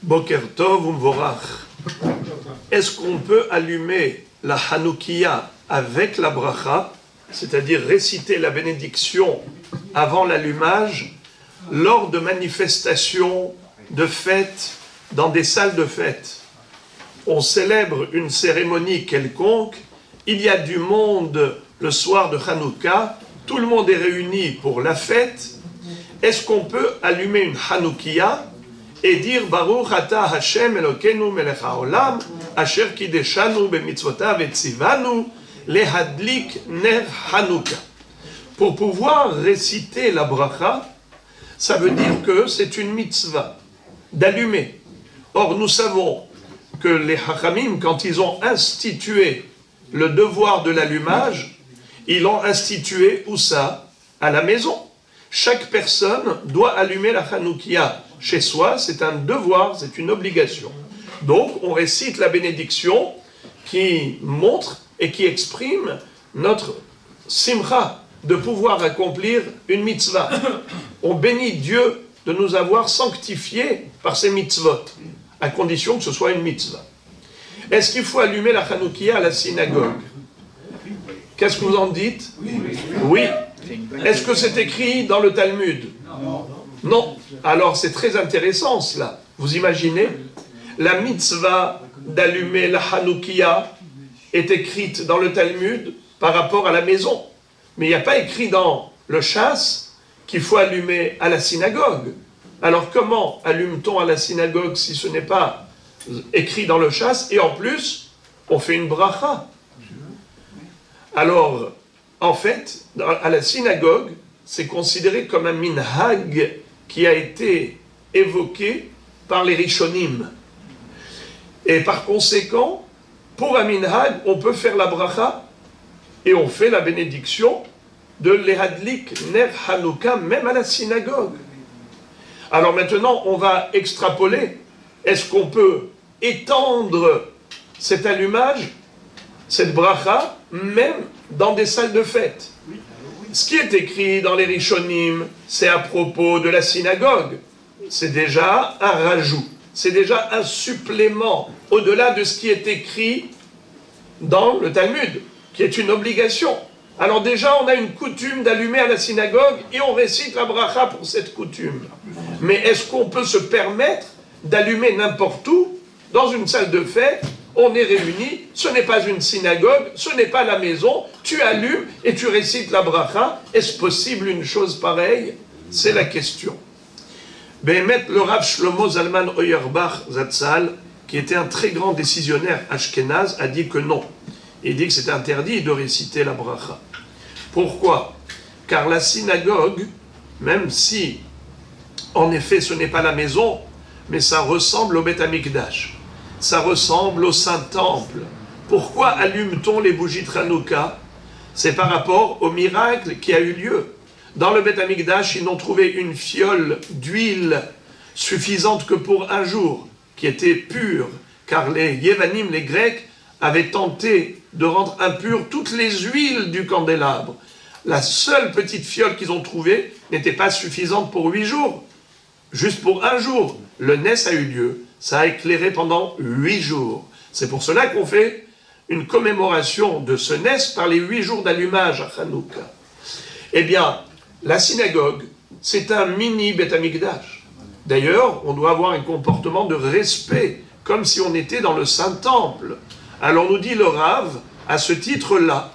Boker Tov Umvorach. Est-ce qu'on peut allumer la Hanoukia avec la bracha, c'est-à-dire réciter la bénédiction avant l'allumage, lors de manifestations, de fêtes, dans des salles de fêtes? On célèbre une cérémonie quelconque, il y a du monde le soir de Hanouka, tout le monde est réuni pour la fête. Est-ce qu'on peut allumer une Hanoukia et dire Baruch Ata Hashem Elokeinu Melech HaOlam Asher Kideshanu B'mitzvotav Etzivanu Lehadlik Ner Hanouka? Pour pouvoir réciter la bracha, ça veut dire que c'est une mitzvah d'allumer. Or, nous savons que les Hachamim, quand ils ont institué le devoir de l'allumage, ils l'ont institué où ça? À la maison. Chaque personne doit allumer la Hanoukia chez soi, c'est un devoir, c'est une obligation. Donc, on récite la bénédiction qui montre et qui exprime notre simcha de pouvoir accomplir une mitzvah. On bénit Dieu de nous avoir sanctifiés par ces mitzvot, à condition que ce soit une mitzvah. Est-ce qu'il faut allumer la Hanoukia à la synagogue? Qu'est-ce que vous en dites? Oui. Est-ce que c'est écrit dans le Talmud? Non. Alors c'est très intéressant cela. Vous imaginez? La mitzvah d'allumer la Hanoukia est écrite dans le Talmud par rapport à la maison. Mais il n'y a pas écrit dans le Chasse qu'il faut allumer à la synagogue. Alors comment allume-t-on à la synagogue si ce n'est pas écrit dans le Chasse? Et en plus, on fait une bracha. Alors, en fait, à la synagogue, c'est considéré comme un minhag qui a été évoqué par les Rishonim. Et par conséquent, pour un minhag, on peut faire la bracha et on fait la bénédiction de l'ehadlik ner Hanouka, même à la synagogue. Alors maintenant, on va extrapoler. Est-ce qu'on peut étendre cet allumage, cette bracha, même dans des salles de fête? Ce qui est écrit dans les Rishonim, c'est à propos de la synagogue. C'est déjà un rajout, c'est déjà un supplément, au-delà de ce qui est écrit dans le Talmud, qui est une obligation. Alors déjà, on a une coutume d'allumer à la synagogue et on récite la bracha pour cette coutume. Mais est-ce qu'on peut se permettre d'allumer n'importe où, dans une salle de fête? On est réunis, ce n'est pas une synagogue, ce n'est pas la maison, tu allumes et tu récites la bracha. Est-ce possible une chose pareille? C'est la question. Behemet, le Rav Shlomo Zalman Auerbach Zatzal, qui était un très grand décisionnaire ashkénaze, a dit que non. Il dit que c'est interdit de réciter la bracha. Pourquoi? Car la synagogue, même si, en effet, ce n'est pas la maison, mais ça ressemble au Beth Amikdash. Ça ressemble au Saint-Temple. Pourquoi allume-t-on les bougies de Hanouka? C'est par rapport au miracle qui a eu lieu. Dans le Beth Amikdash, ils n'ont trouvé une fiole d'huile suffisante que pour un jour, qui était pure, car les Yévanim, les Grecs, avaient tenté de rendre impures toutes les huiles du candélabre. La seule petite fiole qu'ils ont trouvée n'était pas suffisante pour 8 jours, juste pour un jour. Le Ness a eu lieu. Ça a éclairé pendant 8 jours. C'est pour cela qu'on fait une commémoration de ce Ness par les 8 jours d'allumage à Hanouka. Eh bien, la synagogue, c'est un mini Beth Amikdash. D'ailleurs, on doit avoir un comportement de respect, comme si on était dans le Saint-Temple. Alors nous dit le Rav, à ce titre-là,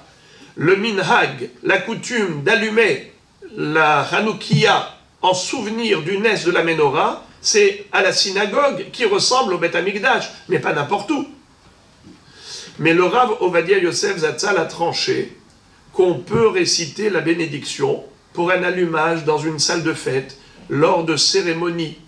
le minhag, la coutume d'allumer la Hanoukia en souvenir du Ness de la Ménorah, c'est à la synagogue qui ressemble au Beth Amikdash, mais pas n'importe où. Mais le Rav Ovadia Yosef Zatzal a tranché qu'on peut réciter la bénédiction pour un allumage dans une salle de fête, lors de cérémonies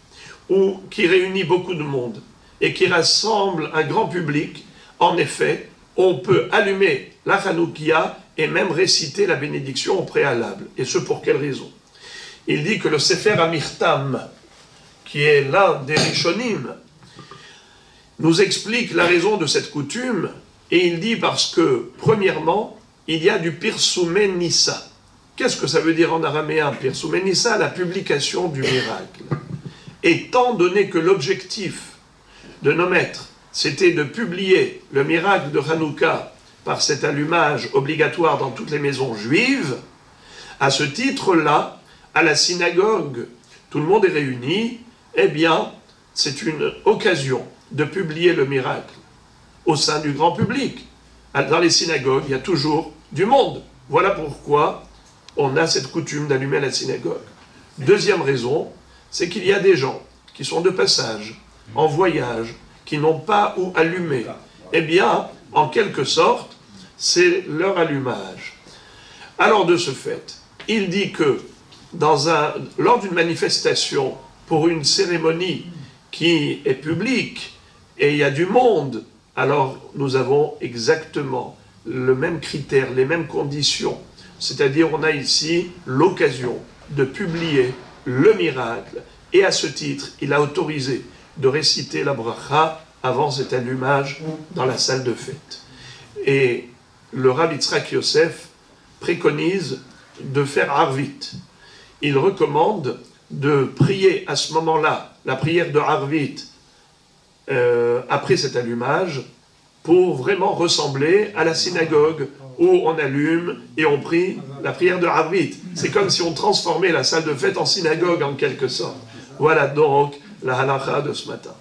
qui réunit beaucoup de monde et qui rassemble un grand public. En effet, on peut allumer la Hanoukia et même réciter la bénédiction au préalable. Et ce, pour quelle raison? Il dit que le Sefer Amirtam, qui est l'un des Rishonim, nous explique la raison de cette coutume, et il dit parce que, premièrement, il y a du Pirsumé Nissa. Qu'est-ce que ça veut dire en araméen, Pirsumé Nissa? La publication du miracle. Étant donné que l'objectif de nos maîtres, c'était de publier le miracle de Hanouka par cet allumage obligatoire dans toutes les maisons juives, à ce titre-là, à la synagogue, tout le monde est réuni, eh bien, c'est une occasion de publier le miracle au sein du grand public. Dans les synagogues, il y a toujours du monde. Voilà pourquoi on a cette coutume d'allumer à la synagogue. Deuxième raison, c'est qu'il y a des gens qui sont de passage, en voyage, qui n'ont pas où allumer. Eh bien, en quelque sorte, c'est leur allumage. Alors, de ce fait, il dit que lors d'une manifestation pour une cérémonie qui est publique et il y a du monde, alors nous avons exactement le même critère, les mêmes conditions. C'est-à-dire, on a ici l'occasion de publier le miracle et à ce titre, il a autorisé de réciter la bracha avant cet allumage dans la salle de fête. Et le Rav Yitzhak Yosef préconise de faire Arvit. Il recommande de prier à ce moment-là, la prière de Arvit, après cet allumage, pour vraiment ressembler à la synagogue où on allume et on prie la prière de Arvit. C'est comme si on transformait la salle de fête en synagogue en quelque sorte. Voilà donc la halakha de ce matin.